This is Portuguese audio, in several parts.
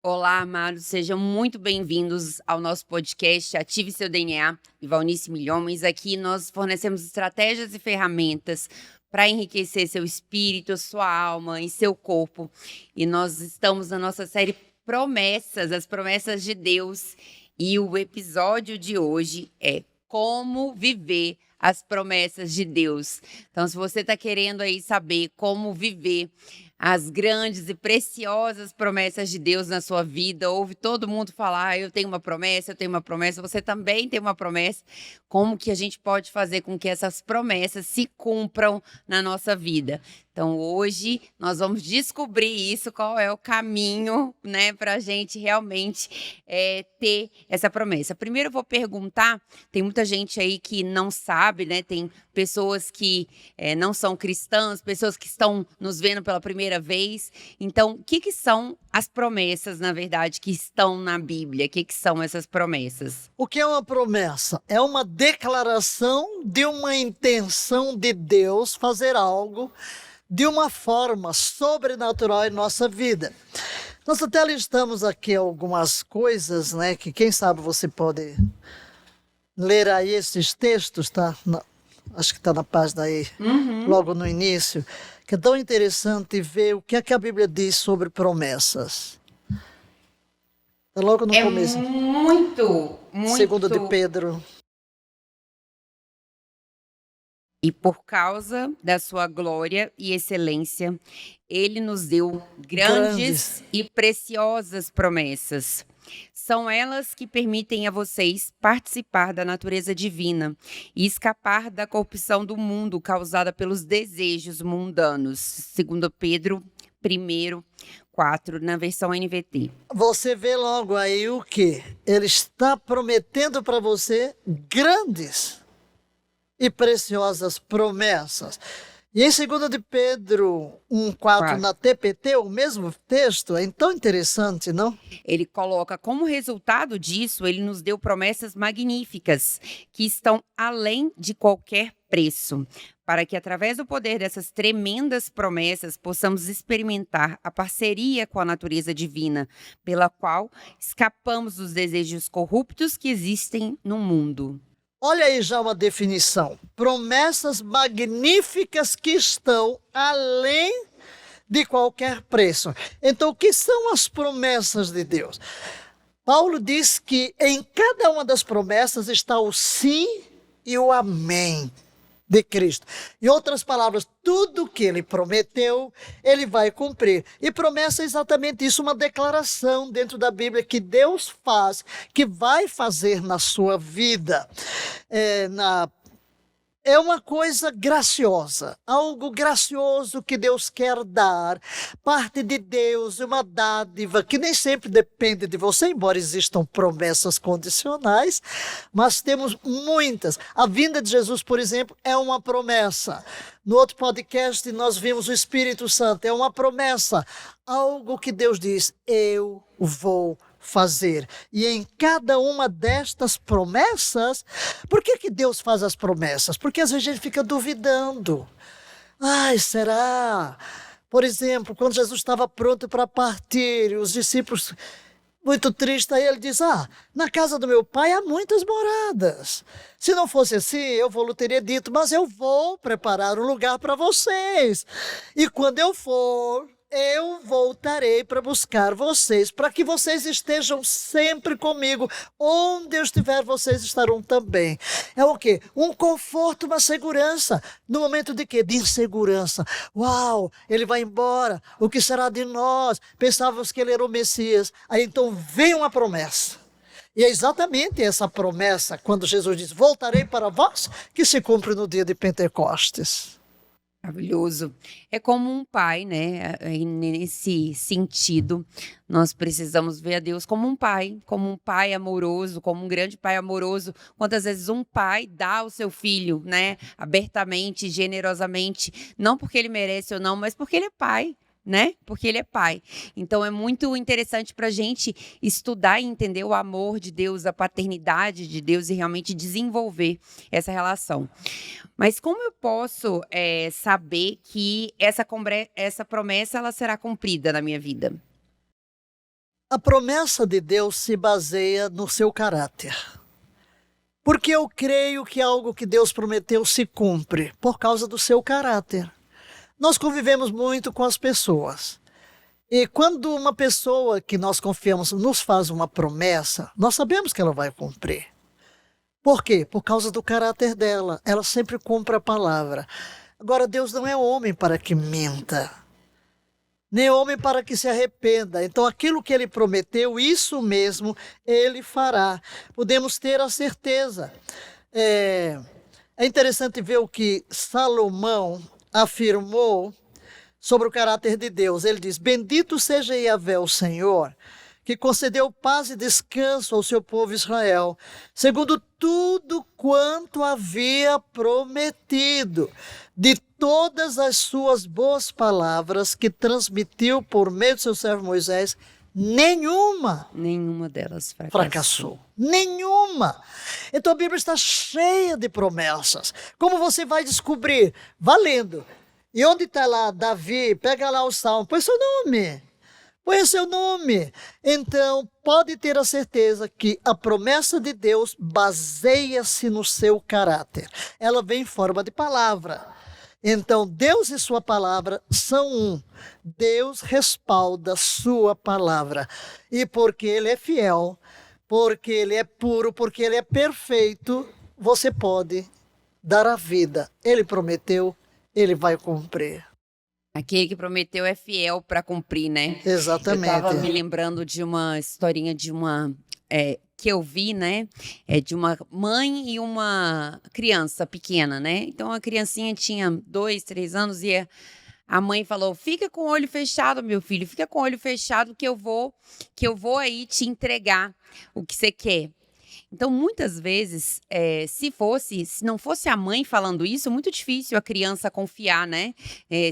Olá, amados, sejam muito bem-vindos ao nosso podcast Ative Seu DNA e Valnice Milhomens. Aqui nós fornecemos estratégias e ferramentas para enriquecer seu espírito, sua alma e seu corpo. E nós estamos na nossa série Promessas, as promessas de Deus. E o episódio de hoje é Como Viver as Promessas de Deus. Então, se você está querendo aí saber como viver as grandes e preciosas promessas de Deus na sua vida, ouve todo mundo falar, eu tenho uma promessa, você também tem uma promessa. Como que a gente pode fazer com que essas promessas se cumpram na nossa vida? Então, hoje, nós vamos descobrir isso, qual é o caminho, né, para a gente realmente ter essa promessa. Primeiro, eu vou perguntar, tem muita gente aí que não sabe, né, tem pessoas que não são cristãs, pessoas que estão nos vendo pela primeira vez. Então, o que são as promessas, na verdade, que estão na Bíblia? O que são essas promessas? O que é uma promessa? É uma declaração de uma intenção de Deus fazer algo de uma forma sobrenatural em nossa vida. Nós até listamos aqui algumas coisas, né, que quem sabe você pode ler aí esses textos, tá? Acho que está na página aí, logo no início, que é tão interessante ver o que é que a Bíblia diz sobre promessas. Está logo no começo. Muito. Segundo de Pedro. E por causa da sua glória e excelência, ele nos deu grandes e preciosas promessas. São elas que permitem a vocês participar da natureza divina e escapar da corrupção do mundo causada pelos desejos mundanos. Segundo Pedro 1:4, na versão NVT. Você vê logo aí o que? Ele está prometendo para você grandes e preciosas promessas. E em 2 de Pedro 1:4, na TPT, o mesmo texto, é tão interessante, não? Ele coloca, como resultado disso, ele nos deu promessas magníficas, que estão além de qualquer preço, para que através do poder dessas tremendas promessas possamos experimentar a parceria com a natureza divina, pela qual escapamos dos desejos corruptos que existem no mundo. Olha aí já uma definição. Promessas magníficas que estão além de qualquer preço. Então, o que são as promessas de Deus? Paulo diz que em cada uma das promessas está o sim e o amém de Cristo. Em outras palavras, tudo que ele prometeu, ele vai cumprir. E promessa é exatamente isso, uma declaração dentro da Bíblia que Deus faz, que vai fazer na sua vida. É uma coisa graciosa, algo gracioso que Deus quer dar, parte de Deus, uma dádiva que nem sempre depende de você, embora existam promessas condicionais, mas temos muitas. A vinda de Jesus, por exemplo, é uma promessa. No outro podcast nós vimos o Espírito Santo, é uma promessa, algo que Deus diz, eu vou fazer. E em cada uma destas promessas, por que Deus faz as promessas? Porque às vezes a gente fica duvidando. Ai, será? Por exemplo, quando Jesus estava pronto para partir, os discípulos, muito tristes, aí ele diz, na casa do meu pai há muitas moradas. Se não fosse assim, eu teria dito, mas eu vou preparar um lugar para vocês. E quando eu for, eu voltarei para buscar vocês, para que vocês estejam sempre comigo. Onde eu estiver, vocês estarão também. É o quê? Um conforto, uma segurança. No momento de quê? De insegurança. Uau, ele vai embora. O que será de nós? Pensávamos que ele era o Messias. Aí então vem uma promessa. E é exatamente essa promessa, quando Jesus diz, voltarei para vós, que se cumpre no dia de Pentecostes. Maravilhoso. É como um pai, né? E nesse sentido, nós precisamos ver a Deus como um pai amoroso, como um grande pai amoroso. Quantas vezes um pai dá ao seu filho, né? Abertamente, generosamente, não porque ele merece ou não, mas porque ele é pai. Né? Porque ele é pai. Então é muito interessante para a gente estudar e entender o amor de Deus, a paternidade de Deus e realmente desenvolver essa relação. Mas como eu posso saber que essa promessa ela será cumprida na minha vida? A promessa de Deus se baseia no seu caráter. Porque eu creio que algo que Deus prometeu se cumpre por causa do seu caráter. Nós convivemos muito com as pessoas. E quando uma pessoa que nós confiamos nos faz uma promessa, nós sabemos que ela vai cumprir. Por quê? Por causa do caráter dela. Ela sempre cumpre a palavra. Agora, Deus não é homem para que minta, nem homem para que se arrependa. Então, aquilo que ele prometeu, isso mesmo ele fará. Podemos ter a certeza. É interessante ver o que Salomão afirmou sobre o caráter de Deus. Ele diz: bendito seja Yahvé, o Senhor, que concedeu paz e descanso ao seu povo Israel, segundo tudo quanto havia prometido, de todas as suas boas palavras que transmitiu por meio do seu servo Moisés, nenhuma delas fracassou. Nenhuma. Então a Bíblia está cheia de promessas. Como você vai descobrir? Valendo. E onde está lá Davi? Pega lá o Salmo, põe seu nome. Põe seu nome. Então, pode ter a certeza que a promessa de Deus baseia-se no seu caráter. Ela vem em forma de palavra. Então, Deus e sua palavra são um. Deus respalda sua palavra. E porque ele é fiel, porque ele é puro, porque ele é perfeito, você pode dar a vida. Ele prometeu, ele vai cumprir. Aquele que prometeu é fiel para cumprir, né? Exatamente. Eu estava me lembrando de uma historinha de uma... que eu vi, né? De uma mãe e uma criança pequena, né? Então, a criancinha tinha 2, 3 anos e a mãe falou: fica com o olho fechado, meu filho, fica com o olho fechado que eu vou aí te entregar o que você quer. Então, muitas vezes, se não fosse a mãe falando isso, muito difícil a criança confiar, né?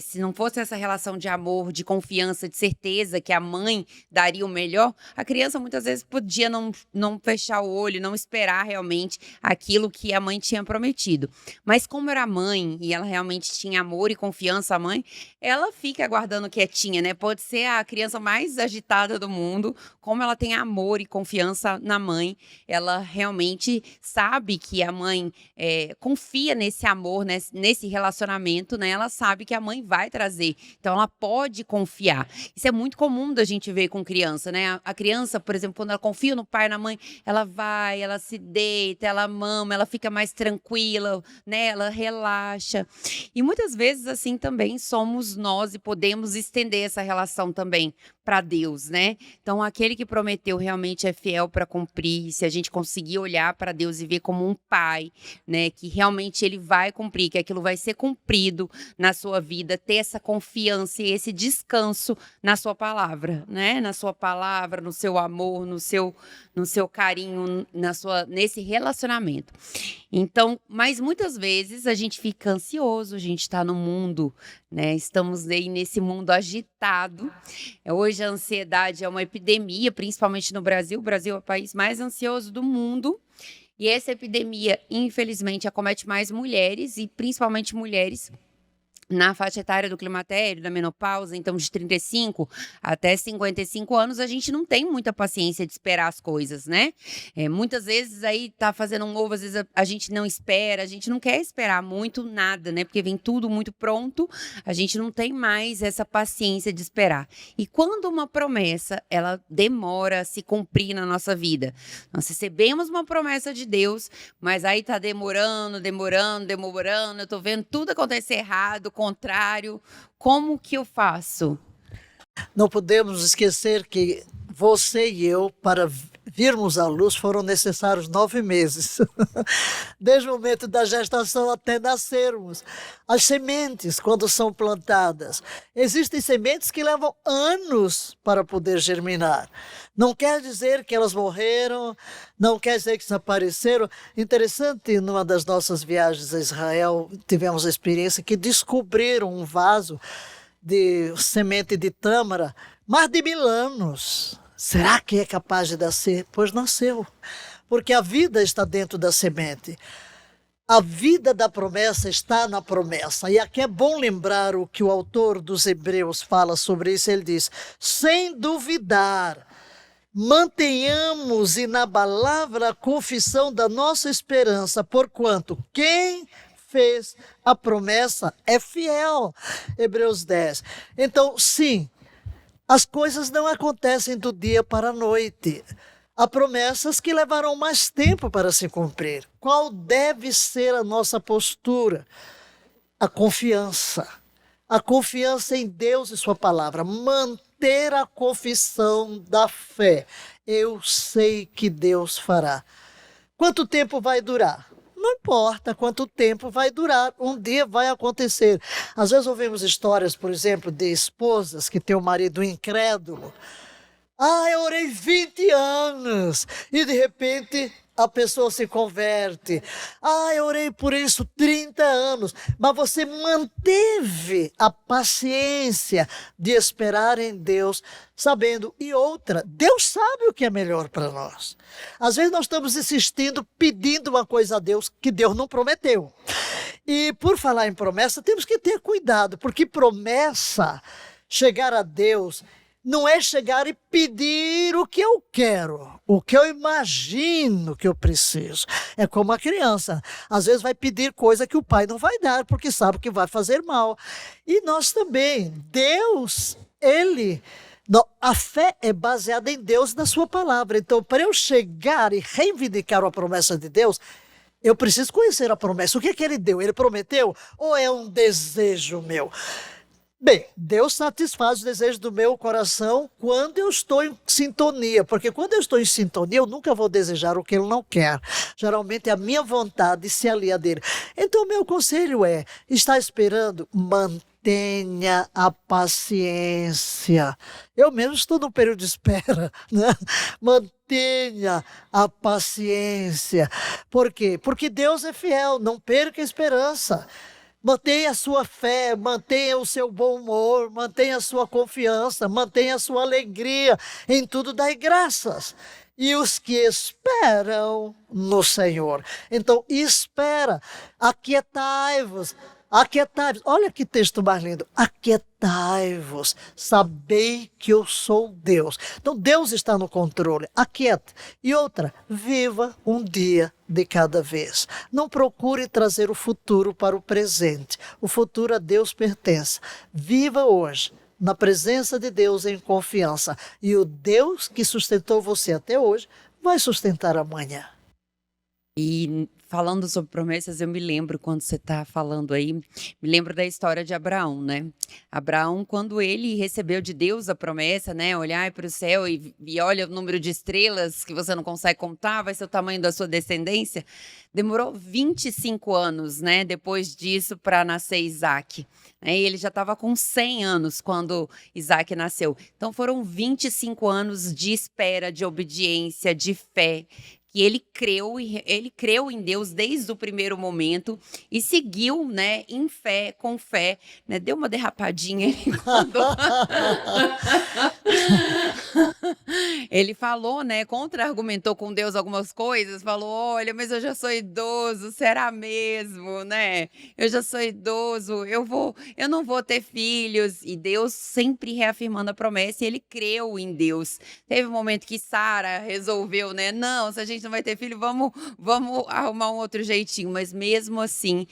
Se não fosse essa relação de amor, de confiança, de certeza que a mãe daria o melhor, a criança muitas vezes podia não fechar o olho, não esperar realmente aquilo que a mãe tinha prometido. Mas como era mãe e ela realmente tinha amor e confiança à mãe, ela fica aguardando quietinha, né? Pode ser a criança mais agitada do mundo, como ela tem amor e confiança na mãe, ela realmente sabe que a mãe confia nesse amor, nesse relacionamento, né? Ela sabe que a mãe vai trazer. Então, ela pode confiar. Isso é muito comum da gente ver com criança, né? A criança, por exemplo, quando ela confia no pai e na mãe, ela vai, ela se deita, ela mama, ela fica mais tranquila, né? Ela relaxa. E muitas vezes, assim, também somos nós e podemos estender essa relação também para Deus, né? Então, aquele que prometeu realmente é fiel para cumprir. Se a gente conseguir olhar para Deus e ver como um pai, né, que realmente ele vai cumprir, que aquilo vai ser cumprido na sua vida, ter essa confiança e esse descanso na sua palavra, né? Na sua palavra, no seu amor, no seu carinho, nesse relacionamento. Então, mas muitas vezes a gente fica ansioso, a gente está no mundo, né? Estamos aí nesse mundo agitado. Hoje a ansiedade é uma epidemia, principalmente no Brasil. O Brasil é o país mais ansioso do mundo. E essa epidemia, infelizmente, acomete mais mulheres, e principalmente mulheres na faixa etária do climatério, da menopausa. Então, de 35 até 55 anos, a gente não tem muita paciência de esperar as coisas, né? Muitas vezes aí tá fazendo um ovo, às vezes a gente não espera, a gente não quer esperar muito nada, né? Porque vem tudo muito pronto, a gente não tem mais essa paciência de esperar. E quando uma promessa, ela demora a se cumprir na nossa vida. Nós recebemos uma promessa de Deus, mas aí tá demorando, eu tô vendo tudo acontecer errado, contrário. Como que eu faço? Não podemos esquecer que você e eu, para virmos à luz, foram necessários 9 meses. Desde o momento da gestação até nascermos. As sementes, quando são plantadas, existem sementes que levam anos para poder germinar. Não quer dizer que elas morreram, não quer dizer que desapareceram. Interessante, numa das nossas viagens a Israel, tivemos a experiência que descobriram um vaso de semente de tâmara, mais de 1000 anos. Será que é capaz de nascer? Pois nasceu, porque a vida está dentro da semente. A vida da promessa está na promessa. E aqui é bom lembrar o que o autor dos Hebreus fala sobre isso. Ele diz: sem duvidar, mantenhamos inabalável a confissão da nossa esperança, porquanto quem fez a promessa é fiel. Hebreus 10. Então, sim, as coisas não acontecem do dia para a noite. Há promessas que levarão mais tempo para se cumprir. Qual deve ser a nossa postura? A confiança. A confiança em Deus e sua palavra. Manter a confissão da fé. Eu sei que Deus fará. Quanto tempo vai durar? Não importa quanto tempo vai durar, um dia vai acontecer. Às vezes ouvimos histórias, por exemplo, de esposas que têm um marido incrédulo. Eu orei 20 anos e de repente a pessoa se converte. Eu orei por isso 30 anos, mas você manteve a paciência de esperar em Deus, sabendo. E outra, Deus sabe o que é melhor para nós. Às vezes nós estamos insistindo, pedindo uma coisa a Deus que Deus não prometeu. E por falar em promessa, temos que ter cuidado, porque promessa, chegar a Deus, não é chegar e pedir o que eu quero, o que eu imagino que eu preciso. É como a criança, às vezes vai pedir coisa que o pai não vai dar, porque sabe que vai fazer mal. E nós também, Deus, a fé é baseada em Deus e na sua palavra. Então, para eu chegar e reivindicar a promessa de Deus, eu preciso conhecer a promessa. O que é que ele deu? Ele prometeu? Ou é um desejo meu? Bem, Deus satisfaz os desejos do meu coração quando eu estou em sintonia, porque quando eu estou em sintonia, eu nunca vou desejar o que Ele não quer. Geralmente a minha vontade se alia dele. Então, meu conselho é, está esperando? Mantenha a paciência. Eu mesmo estou num período de espera, né? Mantenha a paciência. Por quê? Porque Deus é fiel, não perca a esperança. Mantenha a sua fé, mantenha o seu bom humor, mantenha a sua confiança, mantenha a sua alegria. Em tudo dai graças. E os que esperam no Senhor. Então, espera, aquietai-vos. Aquietai-vos. Olha que texto mais lindo. Aquietai-vos. Sabei que eu sou Deus. Então, Deus está no controle. Aquieta. E outra, viva um dia de cada vez. Não procure trazer o futuro para o presente. O futuro a Deus pertence. Viva hoje, na presença de Deus em confiança. E o Deus que sustentou você até hoje vai sustentar amanhã. E falando sobre promessas, eu me lembro, quando você está falando aí, me lembro da história de Abraão, né? Abraão, quando ele recebeu de Deus a promessa, né? Olhar para o céu e olha o número de estrelas que você não consegue contar, vai ser o tamanho da sua descendência. Demorou 25 anos, né? Depois disso, para nascer Isaac. E ele já estava com 100 anos quando Isaac nasceu. Então foram 25 anos de espera, de obediência, de fé, que ele creu em Deus desde o primeiro momento e seguiu, né, em fé, com fé, né, deu uma derrapadinha aí quando ele falou, né, contra-argumentou com Deus algumas coisas, falou, olha, mas eu já sou idoso, será mesmo, né, eu já sou idoso, eu não vou ter filhos, e Deus sempre reafirmando a promessa, e ele creu em Deus. Teve um momento que Sara resolveu, né, não, se a gente não vai ter filho, vamos arrumar um outro jeitinho. Mas mesmo assim,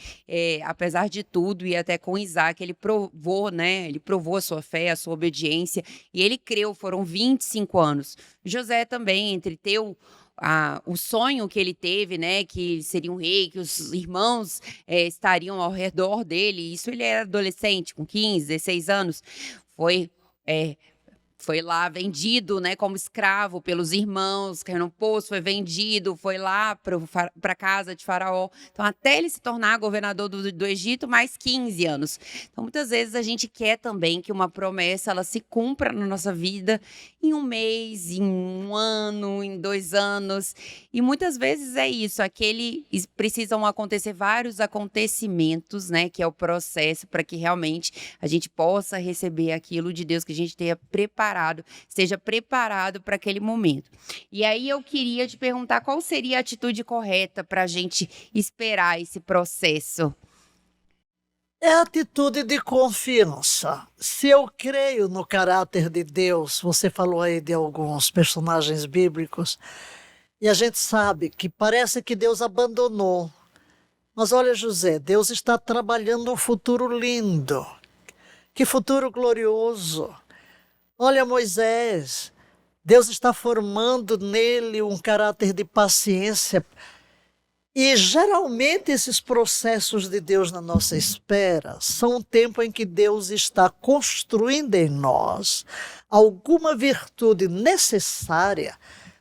apesar de tudo, e até com Isaac, ele provou, né? Ele provou a sua fé, a sua obediência, e ele creu, foram 25 anos. José também, entre o sonho que ele teve, né, que seria um rei, que os irmãos estariam ao redor dele, isso ele era adolescente, com 15, 16 anos, foi lá vendido, né, como escravo pelos irmãos, caiu no poço, foi vendido, foi lá para a casa de Faraó. Então, até ele se tornar governador do Egito, mais 15 anos. Então, muitas vezes a gente quer também que uma promessa ela se cumpra na nossa vida em um mês, em um ano, em 2 anos. E muitas vezes é isso, precisam acontecer vários acontecimentos, né, que é o processo para que realmente a gente possa receber aquilo de Deus que a gente tenha esteja preparado para aquele momento. E aí eu queria te perguntar qual seria a atitude correta para a gente esperar esse processo? É atitude de confiança. Se eu creio no caráter de Deus, você falou aí de alguns personagens bíblicos, e a gente sabe que parece que Deus abandonou. Mas olha, José, Deus está trabalhando um futuro lindo. Que futuro glorioso. Olha, Moisés, Deus está formando nele um caráter de paciência. E geralmente esses processos de Deus na nossa espera são um tempo em que Deus está construindo em nós alguma virtude necessária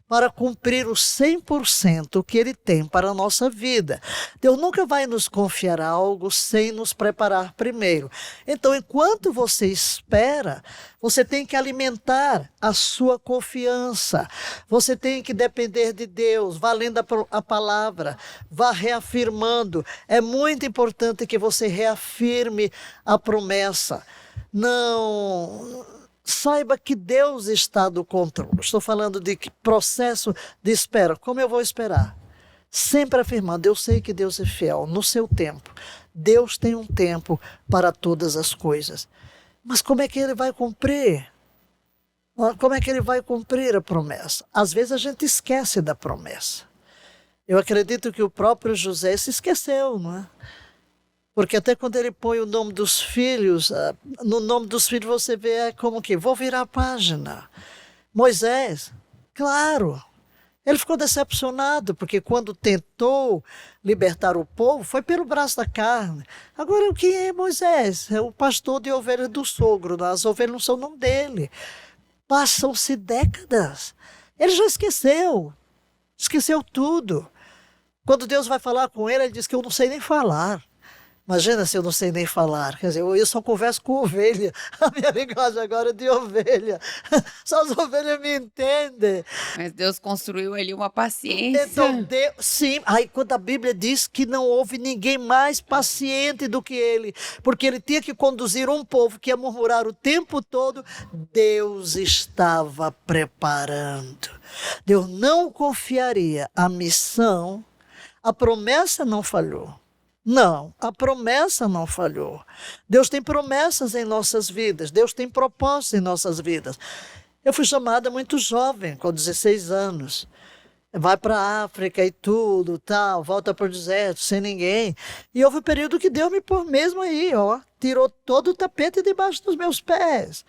para cumprir o 100% que Ele tem para a nossa vida. Deus nunca vai nos confiar algo sem nos preparar primeiro. Então, enquanto você espera, você tem que alimentar a sua confiança. Você tem que depender de Deus, vá lendo a palavra, vá reafirmando. É muito importante que você reafirme a promessa. Não... Saiba que Deus está no controle. Estou falando de processo de espera. Como eu vou esperar? Sempre afirmando, eu sei que Deus é fiel no seu tempo. Deus tem um tempo para todas as coisas. Mas como é que Ele vai cumprir? Como é que Ele vai cumprir a promessa? Às vezes a gente esquece da promessa. Eu acredito que o próprio José se esqueceu, não é? Porque até quando ele põe o nome dos filhos, no nome dos filhos você vê como que, vou virar a página. Moisés, claro, ele ficou decepcionado, porque quando tentou libertar o povo, foi pelo braço da carne. Agora, o que é Moisés? É o pastor de ovelhas do sogro, as ovelhas não são o nome dele. Passam-se décadas, ele já esqueceu tudo. Quando Deus vai falar com ele, ele diz que eu não sei nem falar. Imagina se eu não sei nem falar. Quer dizer, eu só converso com ovelha. A minha linguagem agora é de ovelha. Só as ovelhas me entendem. Mas Deus construiu ali uma paciência. Então, sim. Aí quando a Bíblia diz que não houve ninguém mais paciente do que ele, porque ele tinha que conduzir um povo que ia murmurar o tempo todo, Deus estava preparando. Deus não confiaria a missão, a promessa não falhou. Não, a promessa não falhou. Deus tem promessas em nossas vidas, Deus tem propósitos em nossas vidas. Eu fui chamada muito jovem, com 16 anos. Vai para a África e tudo, tal, volta para o deserto, sem ninguém. E houve um período que Deus me pôs mesmo aí, tirou todo o tapete debaixo dos meus pés.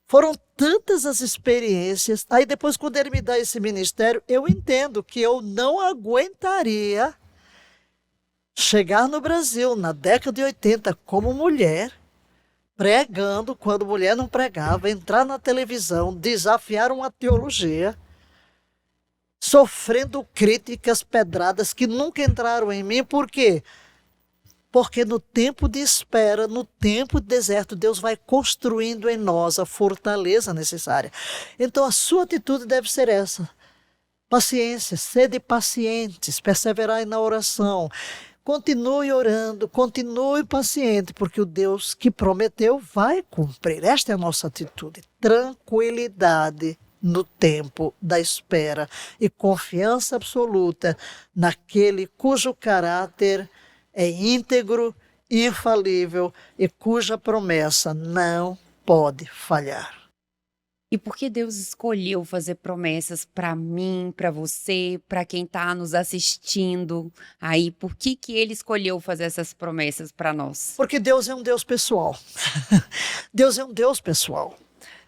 Foram tantas as experiências. Aí depois, quando Ele me dá esse ministério, eu entendo que eu não aguentaria chegar no Brasil, na década de 80, como mulher, pregando quando mulher não pregava, entrar na televisão, desafiar uma teologia, sofrendo críticas, pedradas que nunca entraram em mim. Por quê? Porque no tempo de espera, no tempo de deserto, Deus vai construindo em nós a fortaleza necessária. Então a sua atitude deve ser essa. Paciência, sede pacientes, perseverai na oração. Continue orando, continue paciente, porque o Deus que prometeu vai cumprir. Esta é a nossa atitude. Tranquilidade no tempo da espera e confiança absoluta naquele cujo caráter é íntegro, infalível e cuja promessa não pode falhar. E por que Deus escolheu fazer promessas para mim, para você, para quem está nos assistindo aí? Por que Ele escolheu fazer essas promessas para nós? Porque Deus é um Deus pessoal. Deus é um Deus pessoal.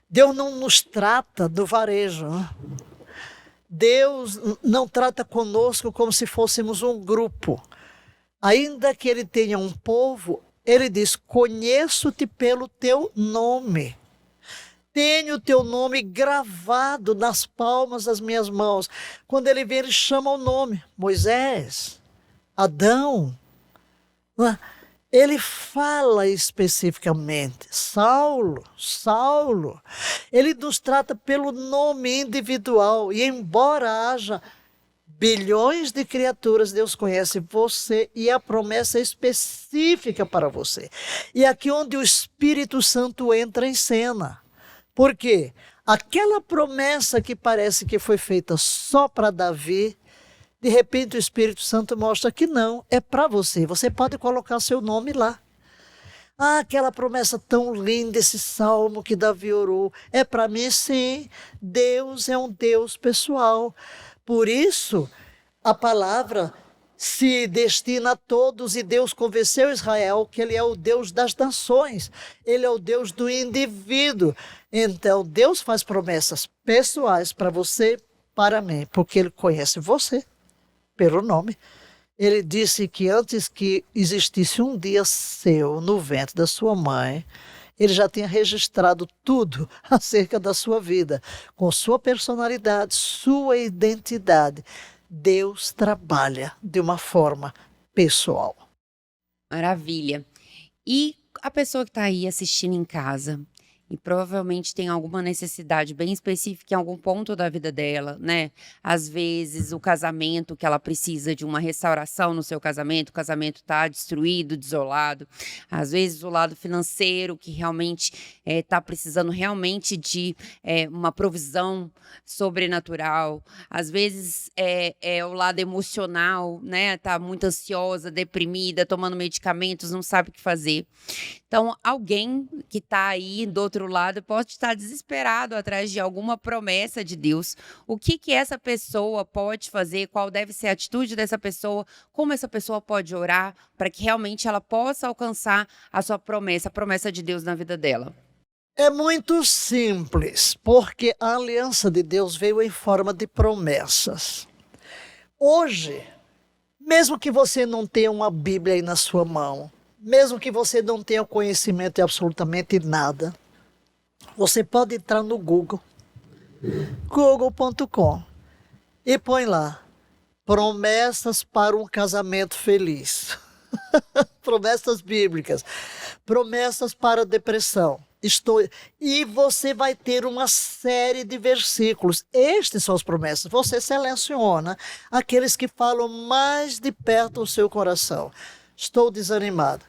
Deus não nos trata do varejo. Deus não trata conosco como se fôssemos um grupo. Ainda que Ele tenha um povo, Ele diz, conheço-te pelo teu nome. Tenho o teu nome gravado nas palmas das minhas mãos. Quando Ele vem, Ele chama o nome. Moisés, Adão. Ele fala especificamente. Saulo. Ele nos trata pelo nome individual. E embora haja bilhões de criaturas, Deus conhece você e a promessa é específica para você. E aqui onde o Espírito Santo entra em cena. Por quê? Aquela promessa que parece que foi feita só para Davi, de repente o Espírito Santo mostra que não, é para você. Você pode colocar seu nome lá. Ah, aquela promessa tão linda, esse salmo que Davi orou. É para mim, sim. Deus é um Deus pessoal. Por isso, a palavra se destina a todos e Deus convenceu Israel que ele é o Deus das nações. Ele é o Deus do indivíduo. Então, Deus faz promessas pessoais para você, para mim, porque ele conhece você pelo nome. Ele disse que antes que existisse um dia seu no ventre da sua mãe, ele já tinha registrado tudo acerca da sua vida, com sua personalidade, sua identidade. Deus trabalha de uma forma pessoal. Maravilha. E a pessoa que está aí assistindo em casa e provavelmente tem alguma necessidade bem específica em algum ponto da vida dela, né? Às vezes o casamento que ela precisa de uma restauração no seu casamento, o casamento está destruído, desolado. Às vezes o lado financeiro que realmente está precisando realmente de uma provisão sobrenatural. Às vezes é o lado emocional, né? Tá muito ansiosa, deprimida, tomando medicamentos, não sabe o que fazer. Então, alguém que está aí do outro lado pode estar desesperado atrás de alguma promessa de Deus. O que essa pessoa pode fazer? Qual deve ser a atitude dessa pessoa? Como essa pessoa pode orar para que realmente ela possa alcançar a sua promessa, a promessa de Deus na vida dela? É muito simples, porque a aliança de Deus veio em forma de promessas. Hoje, mesmo que você não tenha uma Bíblia aí na sua mão, mesmo que você não tenha conhecimento de absolutamente nada, você pode entrar no Google, google.com, e põe lá, promessas para um casamento feliz. Promessas bíblicas, promessas para depressão. E você vai ter uma série de versículos. Estes são as promessas. Você seleciona aqueles que falam mais de perto ao seu coração. Estou desanimado.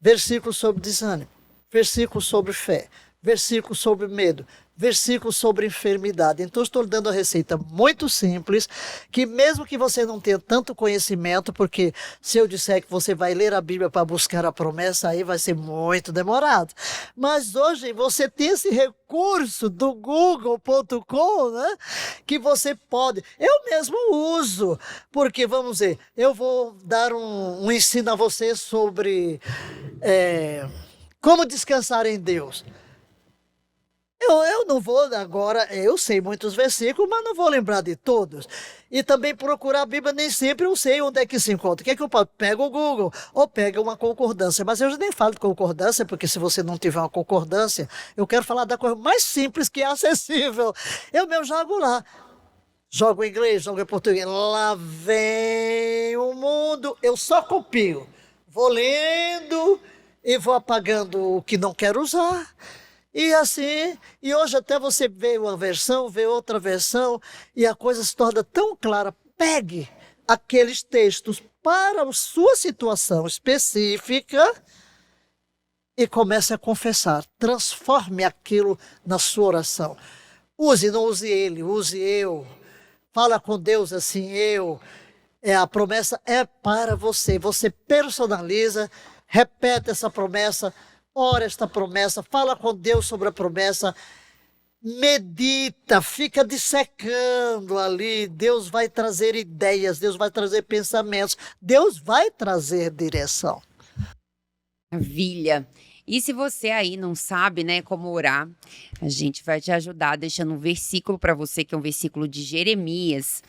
Versículo sobre desânimo, versículo sobre fé, versículo sobre medo, versículo sobre enfermidade. Então, estou lhe dando a receita muito simples, que mesmo que você não tenha tanto conhecimento, porque se eu disser que você vai ler a Bíblia para buscar a promessa, aí vai ser muito demorado. Mas hoje você tem esse recurso do google.com, né? Que você pode, eu mesmo uso, porque vamos ver, eu vou dar um ensino a você sobre como descansar em Deus. Eu não vou agora, eu sei muitos versículos, mas não vou lembrar de todos. E também procurar a Bíblia, nem sempre eu sei onde é que se encontra. O que é que eu pego o Google ou pega uma concordância? Mas eu já nem falo de concordância, porque se você não tiver uma concordância, eu quero falar da coisa mais simples que é acessível. Eu mesmo jogo lá. Jogo em inglês, jogo em português. Lá vem o mundo. Eu só copio. Vou lendo e vou apagando o que não quero usar. E assim, e hoje até você vê uma versão, vê outra versão, e a coisa se torna tão clara. Pegue aqueles textos para a sua situação específica e comece a confessar. Transforme aquilo na sua oração. Use, não use ele, use eu. Fala com Deus assim, eu. A promessa é para você. Você personaliza, repete essa promessa, ora esta promessa, fala com Deus sobre a promessa, medita, fica dissecando ali. Deus vai trazer ideias, Deus vai trazer pensamentos, Deus vai trazer direção. Maravilha! E se você aí não sabe, né, como orar, a gente vai te ajudar deixando um versículo para você, que é um versículo de Jeremias.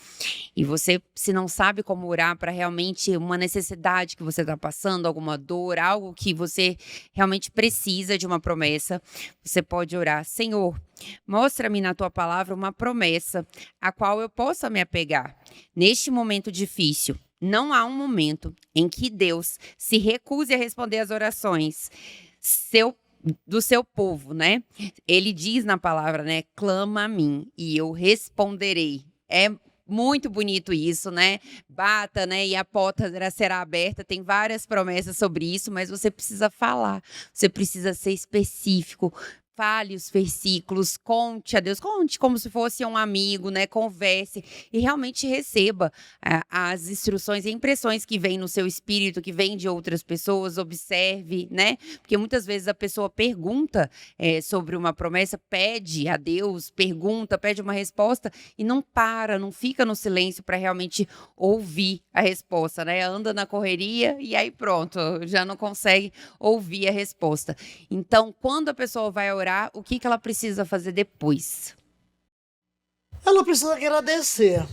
E você, se não sabe como orar para realmente uma necessidade que você está passando, alguma dor, algo que você realmente precisa de uma promessa, você pode orar: Senhor, mostra-me na tua palavra uma promessa a qual eu possa me apegar. Neste momento difícil, não há um momento em que Deus se recuse a responder às orações do seu povo, né? Ele diz na palavra, né? Clama a mim e eu responderei. É muito bonito isso, né? Bata, né? E a porta será aberta. Tem várias promessas sobre isso, mas você precisa falar. Você precisa ser específico. Fale os versículos, conte a Deus, conte como se fosse um amigo, né? Converse e realmente receba as instruções e impressões que vêm no seu espírito, que vêm de outras pessoas, observe, né? Porque muitas vezes a pessoa pergunta sobre uma promessa, pede a Deus, pergunta, pede uma resposta e não para, não fica no silêncio para realmente ouvir a resposta, né? Anda na correria e aí pronto, já não consegue ouvir a resposta. Então, quando a pessoa vai orar, o que ela precisa fazer depois? Ela precisa agradecer.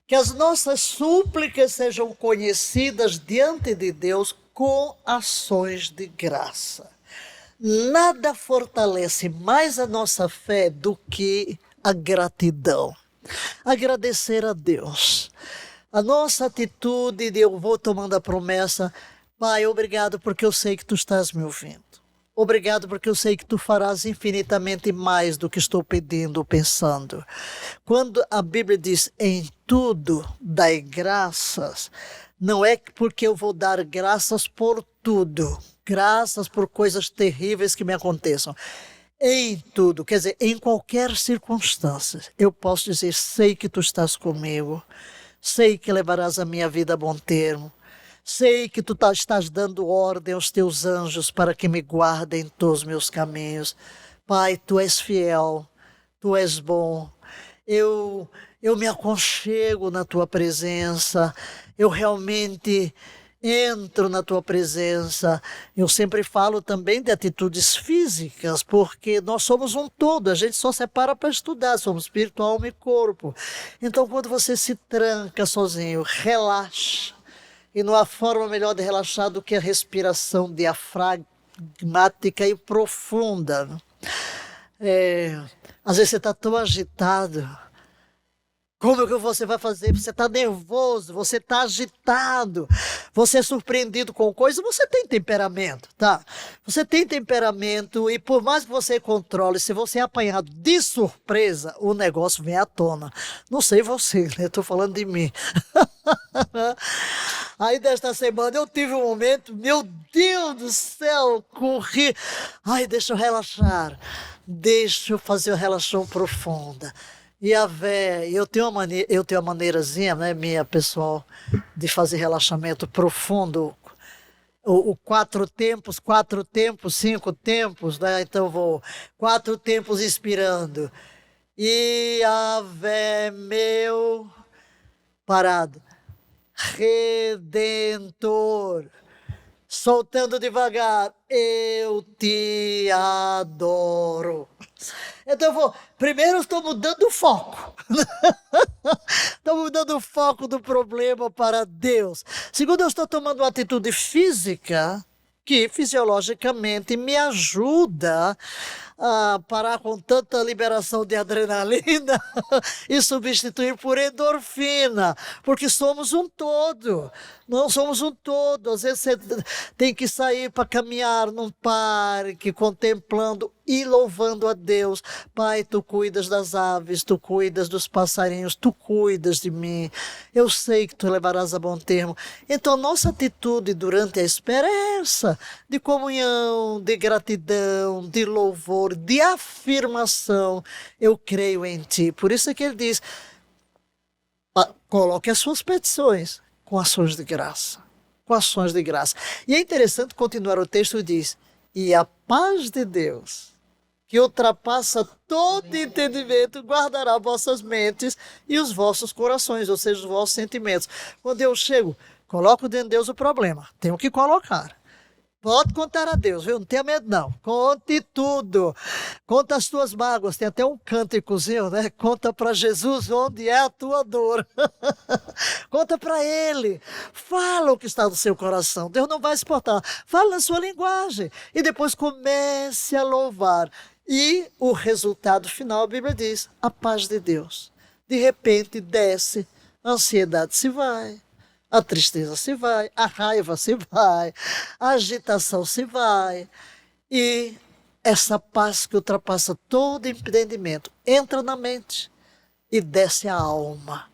Que as nossas súplicas sejam conhecidas diante de Deus com ações de graça. Nada fortalece mais a nossa fé do que a gratidão. Agradecer a Deus. A nossa atitude de eu vou tomando a promessa, Pai, obrigado porque eu sei que Tu estás me ouvindo. Obrigado porque eu sei que Tu farás infinitamente mais do que estou pedindo ou pensando. Quando a Bíblia diz em tudo dai graças, não é porque eu vou dar graças por tudo, graças por coisas terríveis que me aconteçam. Em tudo, quer dizer, em qualquer circunstância, eu posso dizer, sei que Tu estás comigo, sei que levarás a minha vida a bom termo. Sei que Tu estás dando ordem aos Teus anjos para que me guardem em todos os meus caminhos. Pai, Tu és fiel, Tu és bom. Eu me aconchego na Tua presença. Eu realmente entro na Tua presença. Eu sempre falo também de atitudes físicas, porque nós somos um todo. A gente só separa para estudar. Somos espírito, alma e corpo. Então, quando você se tranca sozinho, relaxa. E não há forma melhor de relaxar do que a respiração diafragmática e profunda. Às vezes você está tão agitado. Como é que você vai fazer? Você está nervoso, você está agitado, você é surpreendido com coisas, você tem temperamento, tá? Você tem temperamento e por mais que você controle, se você é apanhado de surpresa, o negócio vem à tona. Não sei você, né? Estou falando de mim. Aí desta semana eu tive um momento, meu Deus do céu, corri. Ai, deixa eu relaxar, deixa eu fazer uma relaxação profunda. E eu tenho uma maneirazinha, né, minha pessoal, de fazer relaxamento profundo. O 4 tempos, 5 tempos, né? Então eu vou 4 tempos inspirando. E Ave meu, parado. Redentor. Soltando devagar, eu te adoro. Então primeiro eu estou mudando o foco. Estou mudando o foco do problema para Deus. Segundo, eu estou tomando uma atitude física que fisiologicamente me ajuda a parar com tanta liberação de adrenalina e substituir por endorfina, porque somos um todo. Nós somos um todo. Às vezes você tem que sair para caminhar num parque, contemplando e louvando a Deus. Pai, Tu cuidas das aves, Tu cuidas dos passarinhos, Tu cuidas de mim. Eu sei que Tu levarás a bom termo. Então, a nossa atitude durante a espera é essa, de comunhão, de gratidão, de louvor, de afirmação. Eu creio em Ti. Por isso é que ele diz, coloque as suas petições com ações de graça. Com ações de graça. E é interessante continuar o texto e diz, e a paz de Deus, que ultrapassa todo entendimento, guardará vossas mentes e os vossos corações, ou seja, os vossos sentimentos. Quando eu chego, coloco dentro de Deus o problema. Tenho que colocar. Pode contar a Deus, viu? Não tenha medo, não. Conte tudo. Conta as tuas mágoas. Tem até um cânticozinho, né? Conta para Jesus onde é a tua dor. Conta para Ele. Fala o que está no seu coração. Deus não vai se importar. Fala na sua linguagem. E depois comece a louvar. E o resultado final, a Bíblia diz, a paz de Deus. De repente desce, a ansiedade se vai. A tristeza se vai, a raiva se vai, a agitação se vai. E essa paz que ultrapassa todo entendimento entra na mente e desce a alma.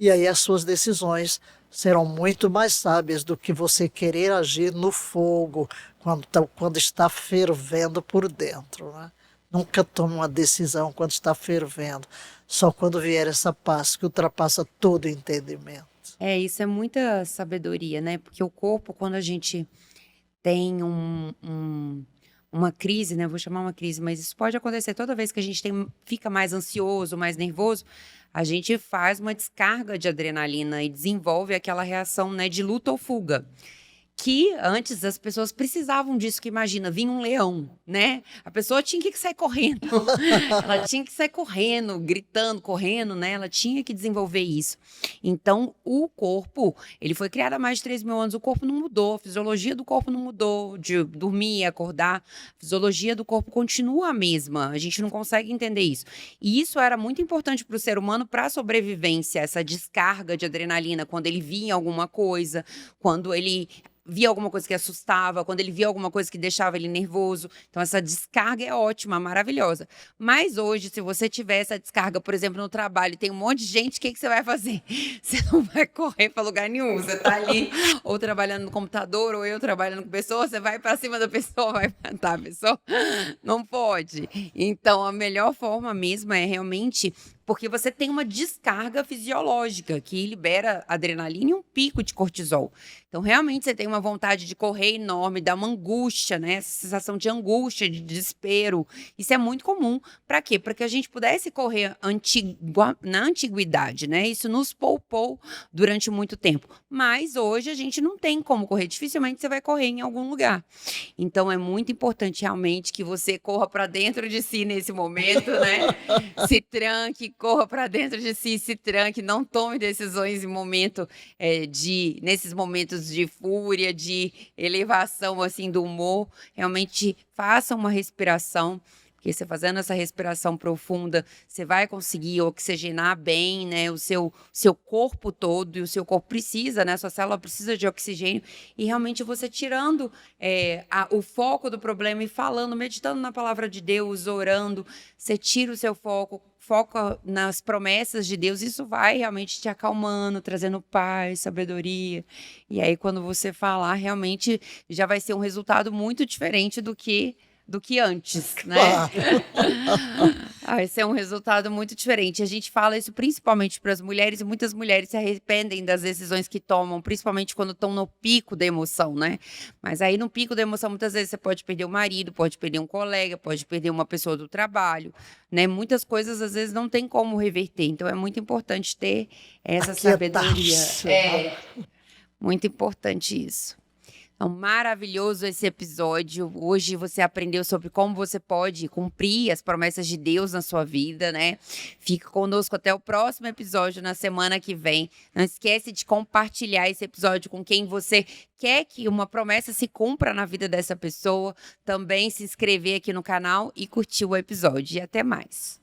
E aí as suas decisões serão muito mais sábias do que você querer agir no fogo, quando está fervendo por dentro, né? Nunca tome uma decisão quando está fervendo. Só quando vier essa paz que ultrapassa todo entendimento. Isso é muita sabedoria, né? Porque o corpo, quando a gente tem uma crise, né? Vou chamar uma crise, mas isso pode acontecer toda vez que a gente fica mais ansioso, mais nervoso, a gente faz uma descarga de adrenalina e desenvolve aquela reação, né, de luta ou fuga. Que antes as pessoas precisavam disso, que imagina, vinha um leão, né? A pessoa tinha que sair correndo. Ela tinha que sair correndo, gritando, correndo, né? Ela tinha que desenvolver isso. Então, o corpo, ele foi criado há mais de 3.000 anos, o corpo não mudou, a fisiologia do corpo não mudou, de dormir, acordar, a fisiologia do corpo continua a mesma, a gente não consegue entender isso. E isso era muito importante para o ser humano, para a sobrevivência, essa descarga de adrenalina, quando ele via alguma coisa, quando ele via alguma coisa que assustava, quando ele via alguma coisa que deixava ele nervoso. Então, essa descarga é ótima, maravilhosa. Mas hoje, se você tiver essa descarga, por exemplo, no trabalho, tem um monte de gente, o que você vai fazer? Você não vai correr para lugar nenhum. Você tá ali, ou trabalhando no computador, ou eu trabalhando com pessoa, você vai para cima da pessoa, vai matar a pessoa. Não pode. Então, a melhor forma mesmo é realmente porque você tem uma descarga fisiológica que libera adrenalina e um pico de cortisol. Então, realmente, você tem uma vontade de correr enorme, dá uma angústia, né? Essa sensação de angústia, de desespero. Isso é muito comum. Para quê? Para que a gente pudesse correr na antiguidade, né? Isso nos poupou durante muito tempo. Mas hoje a gente não tem como correr. Dificilmente você vai correr em algum lugar. Então, é muito importante realmente que você corra para dentro de si nesse momento, né? Se tranque, corra para dentro de si, se tranque, não tome decisões nesses momentos de fúria, de elevação assim do humor. Realmente faça uma respiração, porque você fazendo essa respiração profunda, você vai conseguir oxigenar bem, né, o seu corpo todo, e o seu corpo precisa, né, a sua célula precisa de oxigênio, e realmente você tirando o foco do problema e falando, meditando na palavra de Deus, orando, você tira o seu foca nas promessas de Deus, isso vai realmente te acalmando, trazendo paz, sabedoria. E aí, quando você falar, realmente já vai ser um resultado muito diferente do que antes, né? Vai ser um resultado muito diferente. A gente fala isso principalmente para as mulheres, e muitas mulheres se arrependem das decisões que tomam, principalmente quando estão no pico da emoção, né? Mas aí, no pico da emoção, muitas vezes você pode perder o marido, pode perder um colega, pode perder uma pessoa do trabalho, né? Muitas coisas, às vezes, não tem como reverter. Então, é muito importante ter essa sabedoria. Muito importante isso. Então, maravilhoso esse episódio. Hoje você aprendeu sobre como você pode cumprir as promessas de Deus na sua vida, né? Fica conosco até o próximo episódio, na semana que vem. Não esquece de compartilhar esse episódio com quem você quer que uma promessa se cumpra na vida dessa pessoa. Também se inscrever aqui no canal e curtir o episódio. E até mais.